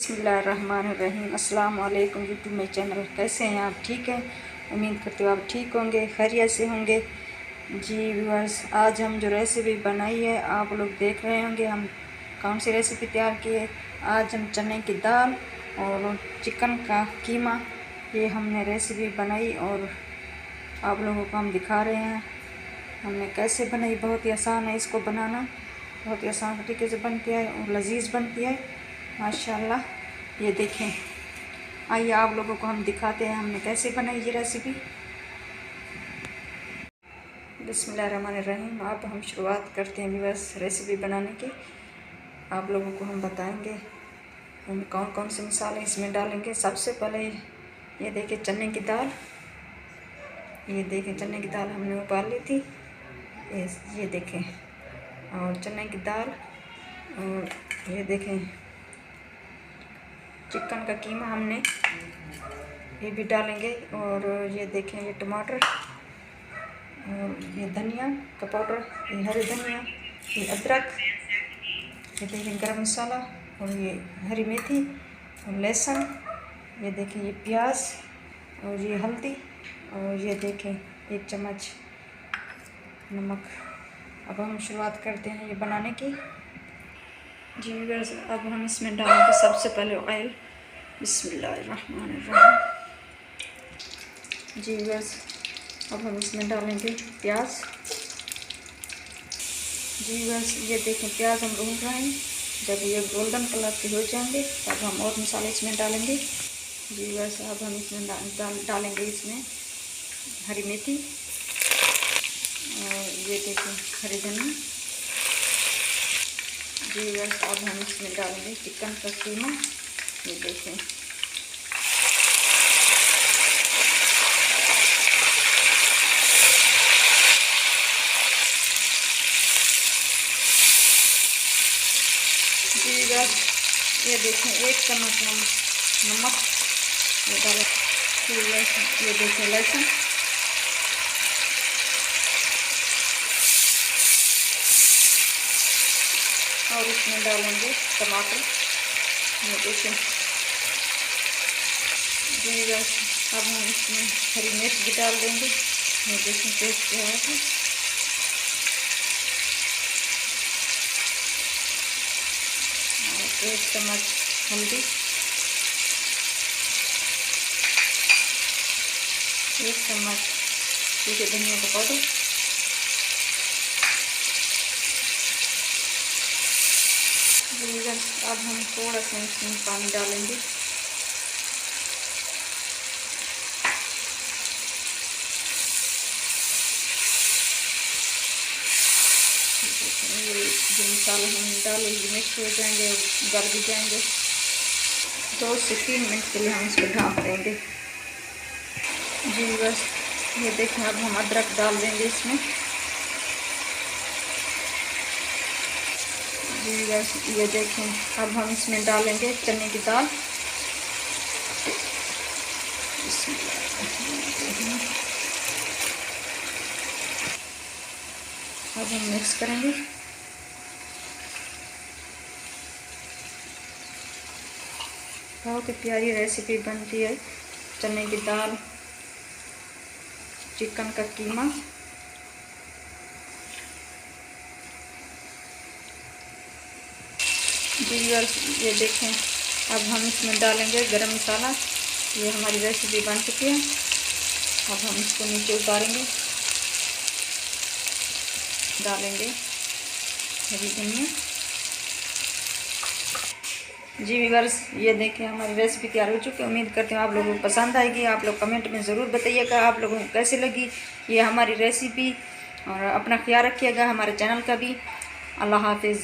बिस्मिल्लाहिर्रहमानिर्रहीम। अस्सलाम वालेकुम यूट्यूब में चैनल, कैसे हैं आप? ठीक है, उम्मीद करते हो आप ठीक होंगे, खैरियत से होंगे। जी व्यूअर्स, आज हम जो रेसिपी बनाई है आप लोग देख रहे होंगे हम कौन सी रेसिपी तैयार की है। आज हम चने की दाल और चिकन का कीमा, ये हमने रेसिपी बनाई और आप लोगों को हम दिखा रहे हैं हमने कैसे बनाई। बहुत ही आसान है इसको बनाना, बहुत ही आसान तरीके से बनती है और लजीज बनती है माशाल्लाह। ये देखें, आइए आप लोगों को हम दिखाते हैं हमने कैसे बनाई ये रेसिपी। बिस्मिल्लाहिर्रहमानिर्रहीम। अब हम शुरुआत करते हैं व्यूअर्स रेसिपी बनाने की। आप लोगों को हम बताएंगे हम कौन कौन से मसाले इसमें डालेंगे। सबसे पहले ये देखें चने की दाल, ये देखें चने की दाल हमने उबाल ली थी, ये देखें, और चने की दाल, और ये देखें चिकन का कीमा हमने ये भी डालेंगे, और ये देखें ये टमाटर, और ये धनिया का पाउडर, ये हरी धनिया, ये अदरक, ये देखें गरम मसाला, और ये हरी मेथी और लहसुन, ये देखें ये प्याज, और ये हल्दी, और ये देखें 1 चम्मच नमक। अब हम शुरुआत करते हैं ये बनाने की। जी व्यूअर्स, अब हम इसमें डालेंगे सबसे पहले ऑयल। बिस्मिल्लाहिर्रहमानिर्रहीम। जी व्यूअर्स, अब हम इसमें डालेंगे प्याज। जी व्यूअर्स, ये देखें प्याज हम भून रहे हैं, जब ये गोल्डन कलर के हो जाएंगे तब हम और मसाले इसमें डालेंगे। जी व्यूअर्स, अब हम इसमें डालेंगे इसमें हरी मेथी, और ये देखें हरी धनिया। जी व्यूअर्स, अब हम इसमें डालेंगे चिकन का कीमा, ये देखें, जी व्यूअर्स, ये देखें 1 चम्मच नमक ये डालें। जी व्यूअर्स, ये देखें लहसुन, और इसमें डालेंगे टमाटर, ये देखें। जी व्यूअर्स, अब हम इसमें हरी मिर्च भी डाल देंगे, ये देखें टेस्ट क्या है। और 1 चम्मच हल्दी, 1 चम्मच सूखे धनिया का पाउडर, अब हम थोड़ा सा इसमें पानी डालेंगे। ये जो मसाले हम डालेंगे मिक्स हो जाएंगे और गल भी जाएंगे। 2 से 3 मिनट के लिए हम इसको ढाँप देंगे। जी बस, ये देखें, अब हम अदरक डाल देंगे इसमें। जी बस, ये देखें, अब हम इसमें डालेंगे चने की दाल। अब हम मिक्स करेंगे। बहुत ही प्यारी रेसिपी बनती है चने की दाल, चिकन का कीमा। जी व्यूअर्स, ये देखें, अब हम इसमें डालेंगे गरम मसाला। ये हमारी रेसिपी बन चुकी है। अब हम इसको नीचे उतारेंगे, डालेंगे हरी धनिया। जी व्यूअर्स, ये देखें हमारी रेसिपी तैयार हो चुकी है। उम्मीद करते हैं आप लोगों को पसंद आएगी। आप लोग कमेंट में ज़रूर बताइएगा आप लोगों को कैसी लगी ये हमारी रेसिपी, और अपना ख्याल रखिएगा हमारे चैनल का भी। अल्लाह हाफिज़।